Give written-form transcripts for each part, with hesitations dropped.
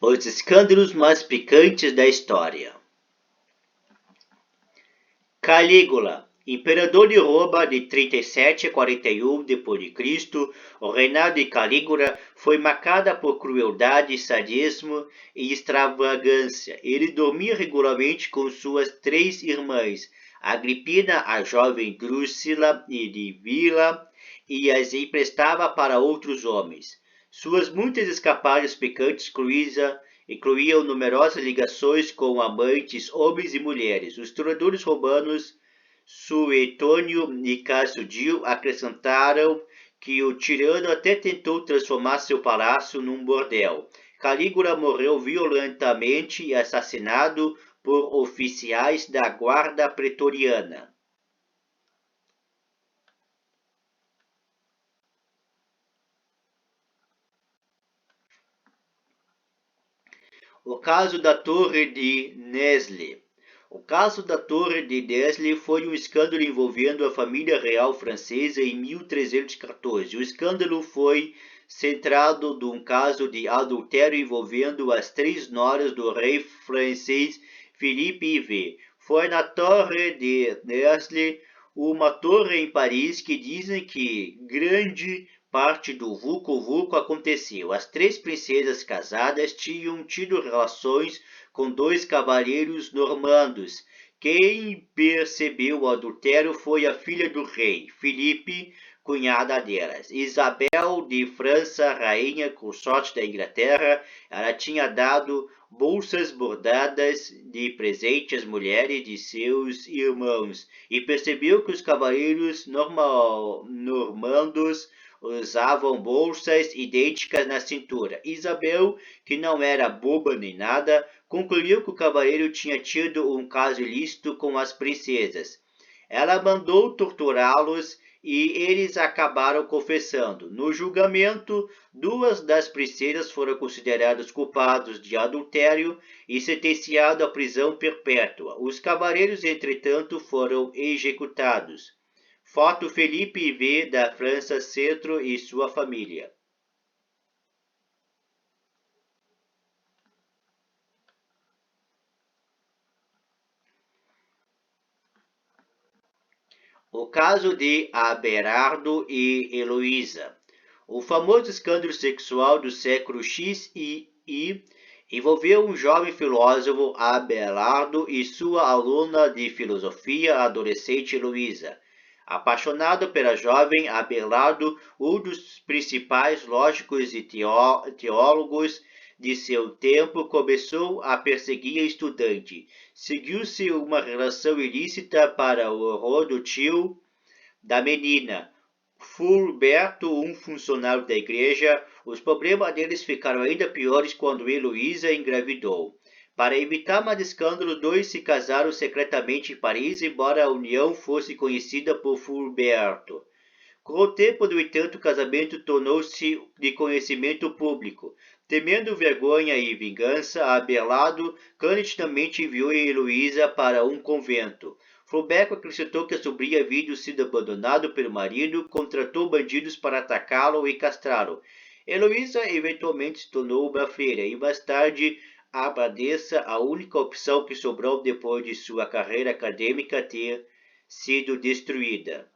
Os escândalos mais picantes da história. Calígula, imperador de Roma de 37 a 41 d.C., o reinado de Calígula foi marcado por crueldade, sadismo e extravagância. Ele dormia regularmente com suas 3 irmãs, Agripina, a jovem Drúxila e Livila, e as emprestava para outros homens. Suas muitas escapadas picantes incluíam numerosas ligações com amantes, homens e mulheres. Os historiadores romanos Suetônio e Cássio Dio acrescentaram que o tirano até tentou transformar seu palácio num bordel. Calígula morreu violentamente e assassinado por oficiais da guarda pretoriana. O caso da Torre de Nesle. O caso da Torre de Nesle foi um escândalo envolvendo a família real francesa em 1314. O escândalo foi centrado num caso de adultério envolvendo as 3 noras do rei francês Philippe IV. Foi na Torre de Nesle, uma torre em Paris que dizem que grande parte do vulco-vulco aconteceu. As 3 princesas casadas tinham tido relações com 2 cavaleiros normandos. Quem percebeu o adultério foi a filha do rei, Filipe, cunhada delas. Isabel de França, rainha consorte da Inglaterra, ela tinha dado bolsas bordadas de presente às mulheres de seus irmãos e percebeu que os cavaleiros normandos usavam bolsas idênticas na cintura. Isabel, que não era boba nem nada, concluiu que o cavaleiro tinha tido um caso ilícito com as princesas. Ela mandou torturá-los e eles acabaram confessando. No julgamento, 2 das princesas foram consideradas culpadas de adultério e sentenciadas à prisão perpétua. Os cavaleiros, entretanto, foram executados. Foto Felipe IV da França Centro e sua família. O caso de Abelardo e Heloísa. O famoso escândalo sexual do século X e I envolveu um jovem filósofo, Abelardo, e sua aluna de filosofia, a adolescente Heloísa. Apaixonado pela jovem Abelardo, um dos principais lógicos e teólogos de seu tempo, começou a perseguir a estudante. Seguiu-se uma relação ilícita para o horror do tio da menina, Fulberto, um funcionário da igreja. Os problemas deles ficaram ainda piores quando Heloísa engravidou. Para evitar mais escândalo, 2 se casaram secretamente em Paris, embora a união fosse conhecida por Fulberto. Com o tempo, no entanto, o casamento tornou-se de conhecimento público. Temendo vergonha e vingança, Abelardo clandestinamente enviou Heloísa para um convento. Fulberto acrescentou que a sobrinha havia sido abandonada pelo marido, contratou bandidos para atacá-lo e castrá-lo. Heloísa eventualmente se tornou uma freira e mais tarde a abadesa, a única opção que sobrou depois de sua carreira acadêmica ter sido destruída.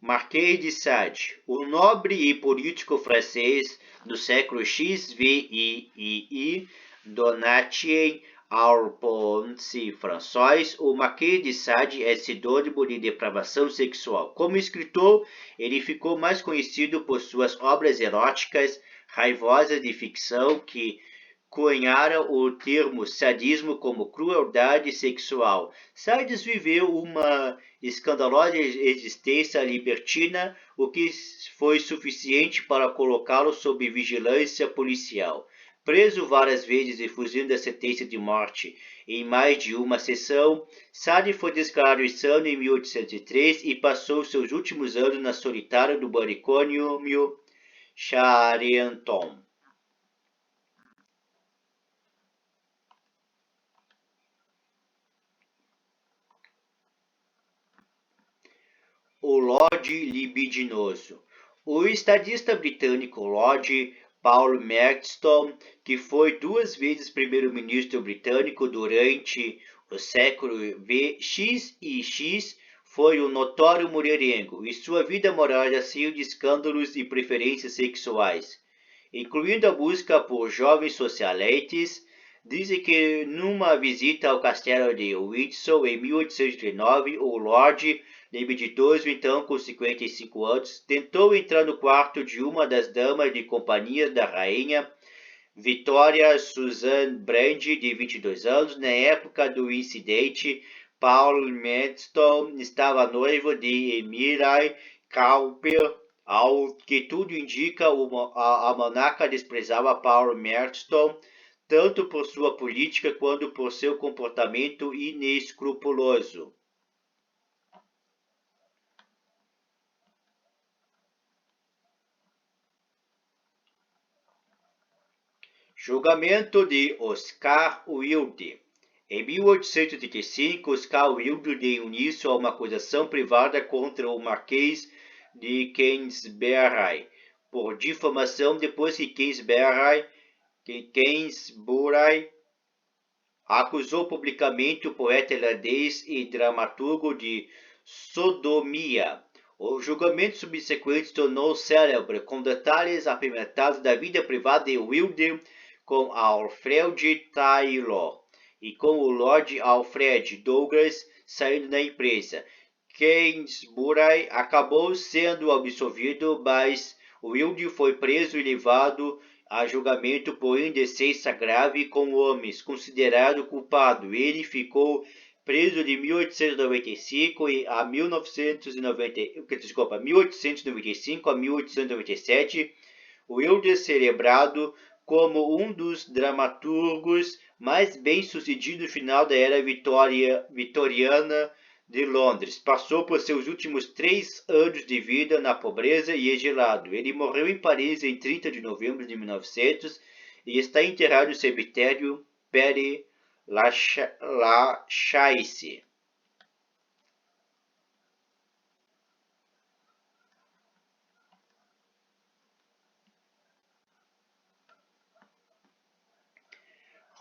Marquês de Sade, o nobre e político francês do século XVII, Donatien Alphonse François, o Marquês de Sade é sinônimo de depravação sexual. Como escritor, ele ficou mais conhecido por suas obras eróticas, raivosas de ficção, que cunharam o termo sadismo como crueldade sexual. Sades viveu uma escandalosa existência libertina, o que foi suficiente para colocá-lo sob vigilância policial. Preso várias vezes e fugindo da sentença de morte em mais de uma sessão, Sade foi declarado insano em 1803 e passou seus últimos anos na solitária do manicômio Charenton. o Lorde Libidinoso. O estadista britânico Lord Paul Merton, que foi 2 vezes primeiro-ministro britânico durante o século X e X, foi um notório mulherengo e sua vida amorosa cheia de escândalos e preferências sexuais, incluindo a busca por jovens socialites. Dizem que numa visita ao castelo de Windsor em 1839, o Lord Libidinoso, então com 55 anos, tentou entrar no quarto de uma das damas de companhia da rainha Victoria Susan Brand, de 22 anos. Na época do incidente, Paul Merton estava noivo de Emilie Cowper. Ao que tudo indica, a monarca desprezava Paul Merton tanto por sua política quanto por seu comportamento inescrupuloso. Julgamento de Oscar Wilde. Em 1885, Oscar Wilde deu início a uma acusação privada contra o Marquês de Queensberry por difamação depois que Queensberry acusou publicamente o poeta irlandês e dramaturgo de sodomia. O julgamento subsequente tornou célebre com detalhes apimentados da vida privada de Wilde com Alfred Taylor e com o Lord Alfred Douglas saindo da empresa. Queensberry acabou sendo absolvido, mas Wilde foi preso e levado a julgamento por indecência grave com homens, considerado culpado. Ele ficou preso de 1895 a 1895 a 1897. Wilde é celebrado como um dos dramaturgos mais bem-sucedidos no final da era vitoriana de Londres. Passou por seus últimos 3 anos de vida na pobreza e exilado. Ele morreu em Paris em 30 de novembro de 1900 e está enterrado no cemitério Père Lachaise.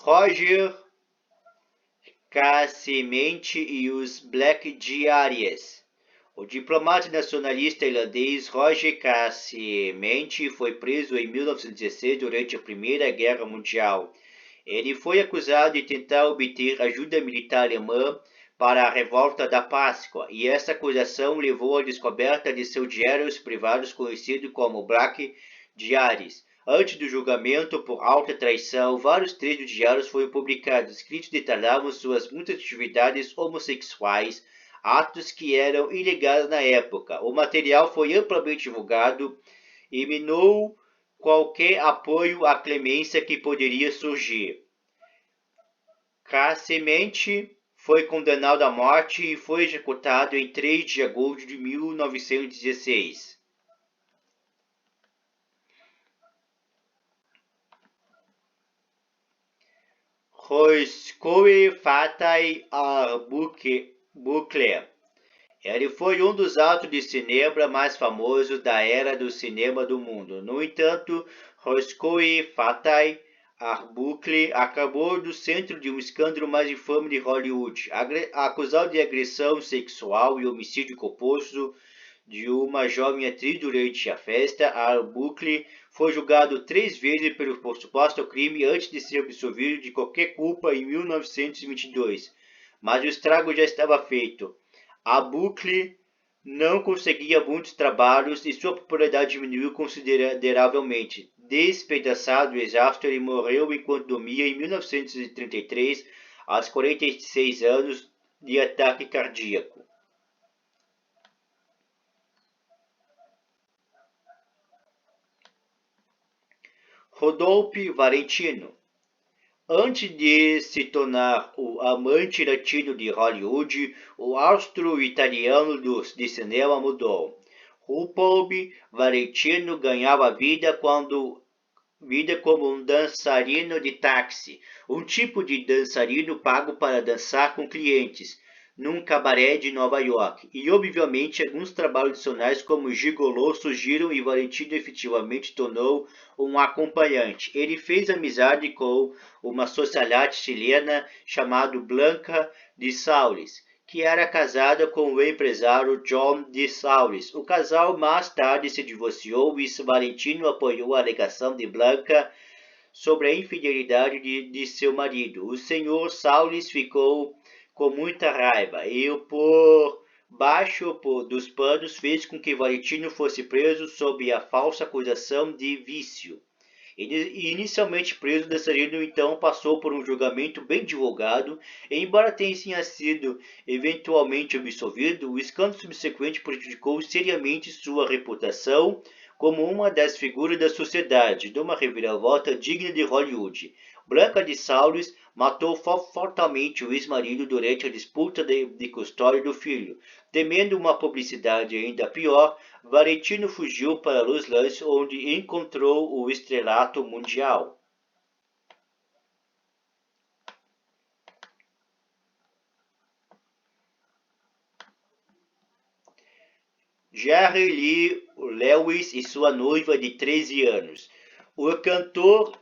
Roger Cassemente e os Black Diaries. O diplomata nacionalista irlandês Roger Cassemente foi preso em 1916 durante a Primeira Guerra Mundial. Ele foi acusado de tentar obter ajuda militar alemã para a Revolta da Páscoa, e essa acusação levou à descoberta de seus diários privados conhecidos como Black Diaries. Antes do julgamento por alta traição, vários trechos de diários foram publicados. Escritos detalhavam suas muitas atividades homossexuais, atos que eram ilegais na época. O material foi amplamente divulgado e minou qualquer apoio à clemência que poderia surgir. Cassemente foi condenado à morte e foi executado em 3 de agosto de 1916. Roscoe Fatai Arbuckle. Ele foi um dos atores de cinema mais famosos da era do cinema do mundo. No entanto, Roscoe Fatai Arbuckle acabou no centro de um escândalo mais infame de Hollywood, acusado de agressão sexual e homicídio culposo de uma jovem atriz durante a festa. Arbuckle foi julgado 3 vezes pelo suposto crime antes de ser absolvido de qualquer culpa em 1922, mas o estrago já estava feito. Arbuckle não conseguia muitos trabalhos e sua popularidade diminuiu consideravelmente. Despedaçado e exausto, ele morreu enquanto dormia em 1933, aos 46 anos, de ataque cardíaco. Rodolphe Valentino. Antes de se tornar o amante latino de Hollywood, o austro-italiano de cinema mudou. Rodolphe Valentino ganhava vida como um dançarino de táxi, um tipo de dançarino pago para dançar com clientes. num cabaré de Nova York. E, obviamente, alguns trabalhos adicionais como Gigolô surgiram e Valentino efetivamente tornou um acompanhante. Ele fez amizade com uma socialite chilena chamada Blanca de Saules, que era casada com o empresário John de Saules. O casal mais tarde se divorciou e Valentino apoiou a alegação de Blanca sobre a infidelidade de seu marido. O senhor Saules ficou com muita raiva e, por baixo dos panos, fez com que Valentino fosse preso sob a falsa acusação de vício. Inicialmente preso, Dançarino então passou por um julgamento bem divulgado, e embora tenha sido eventualmente absolvido, o escândalo subsequente prejudicou seriamente sua reputação como uma das figuras da sociedade, de uma reviravolta digna de Hollywood. Blanca de Saules matou fatalmente o ex-marido durante a disputa de custódia do filho. Temendo uma publicidade ainda pior, Valentino fugiu para Los Angeles, onde encontrou o estrelato mundial. Jerry Lee Lewis e sua noiva de 13 anos. O cantor,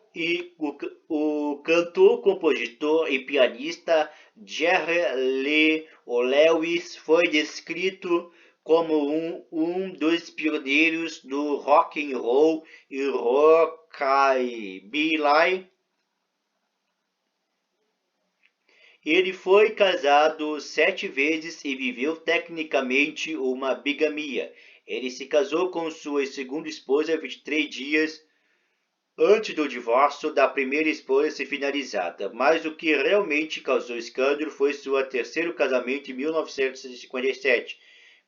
compositor e pianista Jerry Lee Lewis foi descrito como um dos pioneiros do rock and roll e rockabilly. Ele foi casado 7 vezes e viveu tecnicamente uma bigamia. Ele se casou com sua segunda esposa 23 dias antes do divórcio da primeira esposa ser finalizada, mas o que realmente causou escândalo foi seu terceiro casamento em 1957.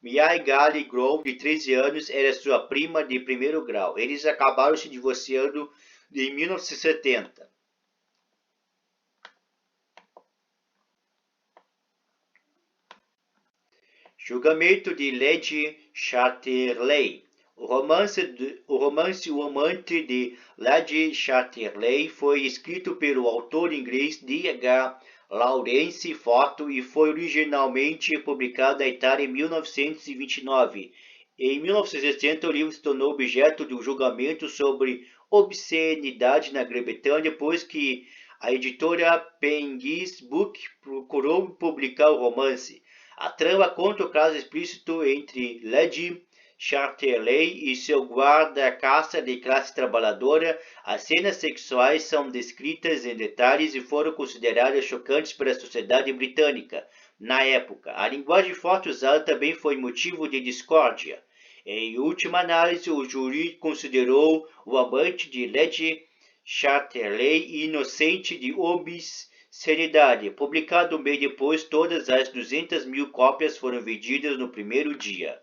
Mia Gali Grove, de 13 anos, era sua prima de primeiro grau. Eles acabaram se divorciando em 1970. Julgamento de Lady Chatterley. O romance O Amante de Lady Chatterley foi escrito pelo autor inglês D.H. Lawrence Foto e foi originalmente publicado na Itália em 1929. Em 1960, o livro se tornou objeto de um julgamento sobre obscenidade na Grã-Bretanha, depois que a editora Penguin Books procurou publicar o romance. A trama conta o caso explícito entre Lady Chatterley e seu guarda-caça de classe trabalhadora. As cenas sexuais são descritas em detalhes e foram consideradas chocantes pela sociedade britânica. Na época, a linguagem forte usada também foi motivo de discórdia. Em última análise, o júri considerou o amante de Lady Chatterley inocente de obscenidade. Publicado um mês depois, todas as 200.000 cópias foram vendidas no primeiro dia.